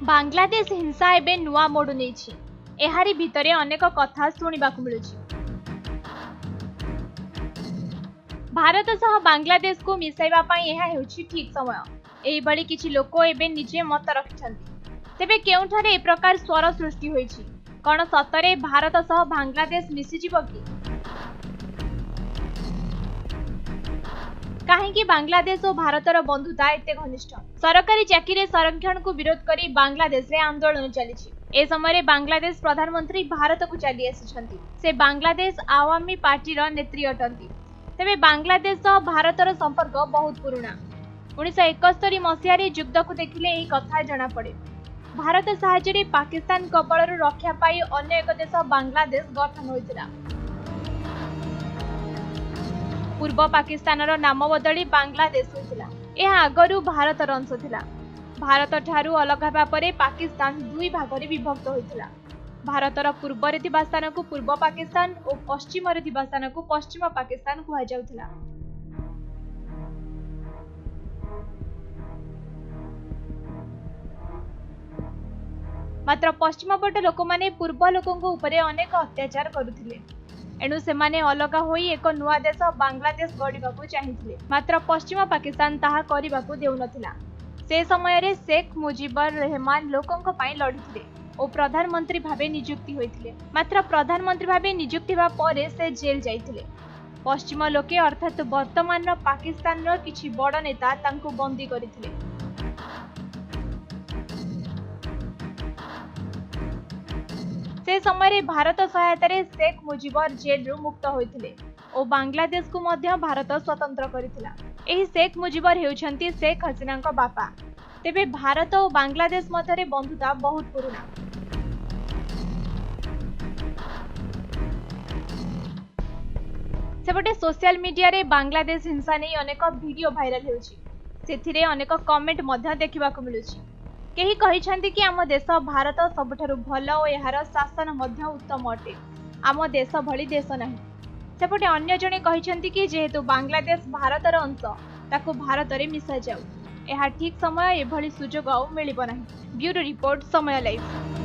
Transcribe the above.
बांग्लादेश हिंसा एबे नुआ मोड़ नहीं एहारी भितरे अनेक कथा शुणा मिलूँ। भारत सह बांग्लादेश को मिसाइबा पई यह हेउछि ठीक समय। एही बळी किछि लोक एबे निजे मत रखिछन्ति। तेबे केउठारे ए प्रकार स्वर सृष्टि होइछि? कोन सतरे भारत सह बांग्लादेश मिसि जिवो कि? काहेकि बांग्लादेश और भारतर बंधुता एते घनिष्ठ? सरकारी चाकरी संरक्षण को विरोध करी बांग्लादेश रे आंदोलन चलीछि। ए समय बांग्लादेश प्रधानमंत्री भारत को चली आसिछन्ति। से बांग्लादेश आवामी पार्टी रो नेत्री अटंती। तेबे बांग्लादेश और भारतर संपर्क बहुत पुराना। 1971 मसीह युद्ध को देखिले एही कथा जना पड़े। भारत साहाय्य पाकिस्तान कबलरू रक्षा पाई अन्य एक देश बांग्लादेश गठन होइतिला। पूर्व पाकिस्तान नाम बदली बांग्लादेश होइतिला। यह आगरू भारतर अंश थिला। भारत ठारू अलग हेबा परे पाकिस्तान दुई भागरे विभक्त होइतिला। भारतर पूर्व रे थिबा स्थान को पूर्व पाकिस्तान और पश्चिम रे थिबा स्थान को पश्चिम पाकिस्तान कुहा जाउतिला। मात्र पश्चिम पट लोक माने पूर्व लोकंक उपरे अनेक अत्याचार करुथिले। एणु सेमाने अलगा होई एक नुआ देश बांग्लादेश गढ़िबाकू चाहिथिले। मात्र पश्चिम पाकिस्तान ताहा करिबाकू देउनथिला। से समय रे शेख मुजिबर रहमान लोकंक पई लढिथिले और प्रधानमंत्री भावे नियुक्ति होइथिले। मात्र प्रधानमंत्री भावे नियुक्ति हेबा परे से जेल जाइथिले। पश्चिम लोके अर्थात वर्तमान पाकिस्तान रो किछि बड़ नेता तांको बंदी करिथिले। से समय भारत सहायता रे शेख मुजिबर जेल रु मुक्त होइथिले और बांग्लादेश को मध्य भारत स्वतंत्र करिथिला। एही शेख मुजिबर हेउछन्ती शेख हसीना को बापा। तेबे भारत और बांग्लादेश मध्य बंधुता बहुत पुराना। सेपटे सोशल मीडिया रे बांग्लादेश हिंसा नहीं अनेक वीडियो वायरल हेउछि। सेथिरे अनेक कमेंट मध्य देखिबाकू मिलुछि। केही कहिछन्ति कि आम देश भारत सबठारु भल और यार शासन मध्य उत्तम अटे। आम देश भली देश नाही। सेपटे अन्य जणे कहिछन्ति कि जेहेतु बांग्लादेश भारतर अंश ताको भारत रे मिसा जाऊ। यह ठीक समय एभली सुजोग मिलिब नाही। ब्यूरो रिपोर्ट समय लाइव।